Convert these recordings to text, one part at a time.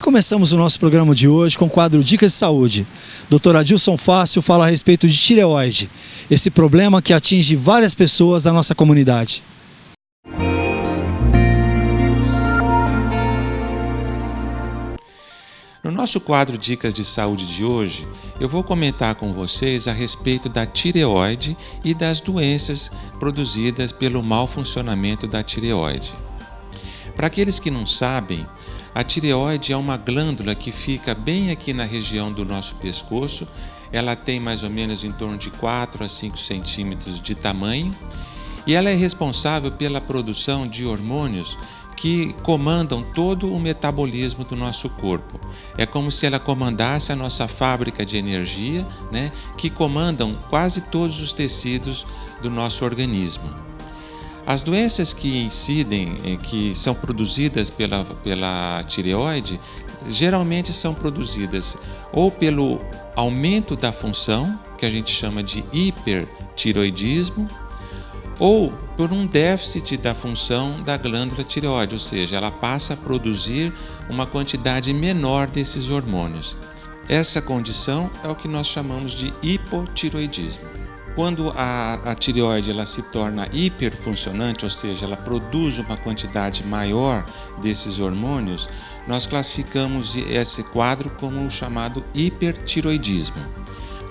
Começamos o nosso programa de hoje com o quadro Dicas de Saúde. Dr. Adilson Fácil fala a respeito de tireoide, esse problema que atinge várias pessoas da nossa comunidade. No nosso quadro Dicas de Saúde de hoje, eu vou comentar com vocês a respeito da tireoide e das doenças produzidas pelo mau funcionamento da tireoide. Para aqueles que não sabem, a tireoide é uma glândula que fica bem aqui na região do nosso pescoço. Ela tem mais ou menos em torno de 4 a 5 centímetros de tamanho e ela é responsável pela produção de hormônios que comandam todo o metabolismo do nosso corpo. É como se ela comandasse a nossa fábrica de energia, que comandam quase todos os tecidos do nosso organismo. As doenças que incidem, que são produzidas pela tireoide, geralmente são produzidas ou pelo aumento da função, que a gente chama de hipertireoidismo, ou por um déficit da função da glândula tireoide, ou seja, ela passa a produzir uma quantidade menor desses hormônios. Essa condição é o que nós chamamos de hipotireoidismo. Quando a tireoide ela se torna hiperfuncionante, ou seja, ela produz uma quantidade maior desses hormônios, nós classificamos esse quadro como o chamado hipertireoidismo.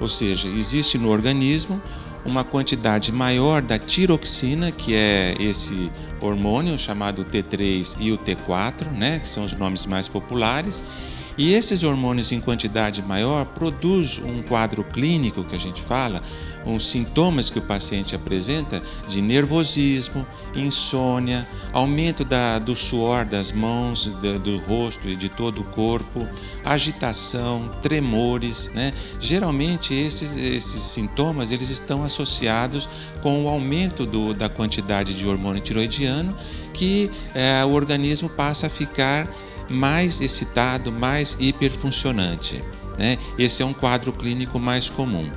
Ou seja, existe no organismo uma quantidade maior da tiroxina, que é esse hormônio chamado T3 e o T4, que são os nomes mais populares. E esses hormônios em quantidade maior produzem um quadro clínico que a gente fala, os sintomas que o paciente apresenta de nervosismo, insônia, aumento do suor das mãos, do rosto e de todo o corpo, agitação, tremores. Geralmente esses sintomas eles estão associados com o aumento da quantidade de hormônio tiroidiano, que o organismo passa a ficar mais excitado, mais hiperfuncionante. Esse é um quadro clínico mais comum.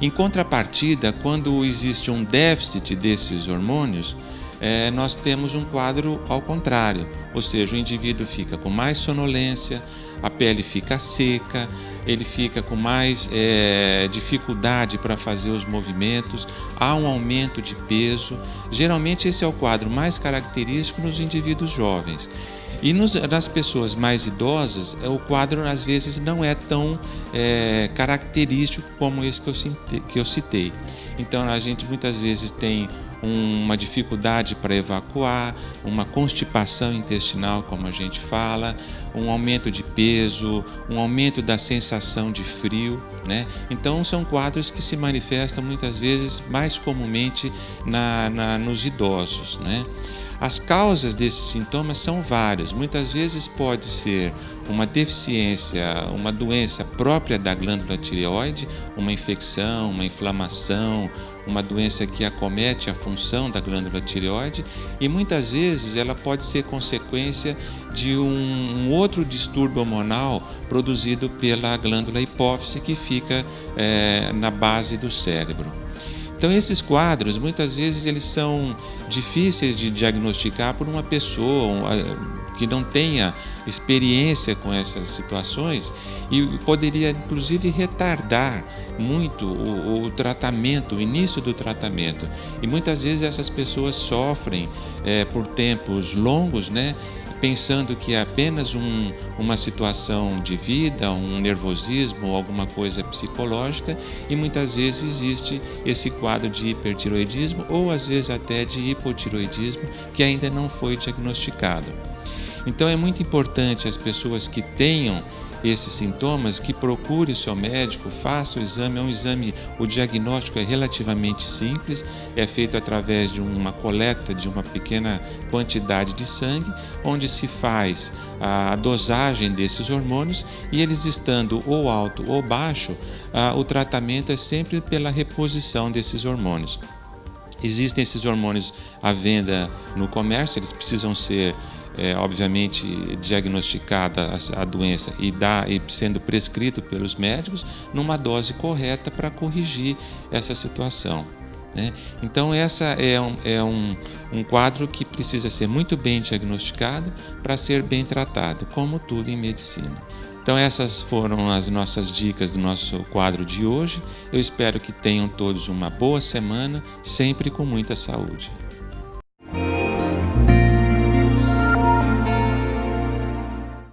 Em contrapartida, quando existe um déficit desses hormônios, nós temos um quadro ao contrário, ou seja, o indivíduo fica com mais sonolência, a pele fica seca, ele fica com mais dificuldade para fazer os movimentos, há um aumento de peso. Geralmente esse é o quadro mais característico nos indivíduos jovens. E nas pessoas mais idosas, o quadro às vezes não é tão característico como esse que eu citei. Então a gente muitas vezes tem uma dificuldade para evacuar, uma constipação intestinal, como a gente fala, um aumento de peso, um aumento da sensação de frio. Então são quadros que se manifestam muitas vezes mais comumente nos idosos. As causas desses sintomas são várias. Muitas vezes pode ser uma deficiência, uma doença própria da glândula tireoide, uma infecção, uma inflamação, uma doença que acomete a função da glândula tireoide, e muitas vezes ela pode ser consequência de um outro distúrbio hormonal produzido pela glândula hipófise, que fica na base do cérebro. Então esses quadros, muitas vezes, eles são difíceis de diagnosticar por uma pessoa que não tenha experiência com essas situações e poderia, inclusive, retardar muito o tratamento, o início do tratamento. E muitas vezes essas pessoas sofrem por tempos longos, pensando que é apenas uma situação de vida, um nervosismo, alguma coisa psicológica, e muitas vezes existe esse quadro de hipertireoidismo ou às vezes até de hipotireoidismo que ainda não foi diagnosticado. Então é muito importante as pessoas que tenham esses sintomas que procure o seu médico, faça o exame. É um exame, o diagnóstico é relativamente simples, é feito através de uma coleta de uma pequena quantidade de sangue, onde se faz a dosagem desses hormônios, e eles estando ou alto ou baixo, o tratamento é sempre pela reposição desses hormônios. Existem esses hormônios à venda no comércio, eles precisam ser obviamente diagnosticada a doença e sendo prescrito pelos médicos numa dose correta para corrigir essa situação. né? Então, essa é um quadro que precisa ser muito bem diagnosticado para ser bem tratado, como tudo em medicina. Então, essas foram as nossas dicas do nosso quadro de hoje. Eu espero que tenham todos uma boa semana, sempre com muita saúde.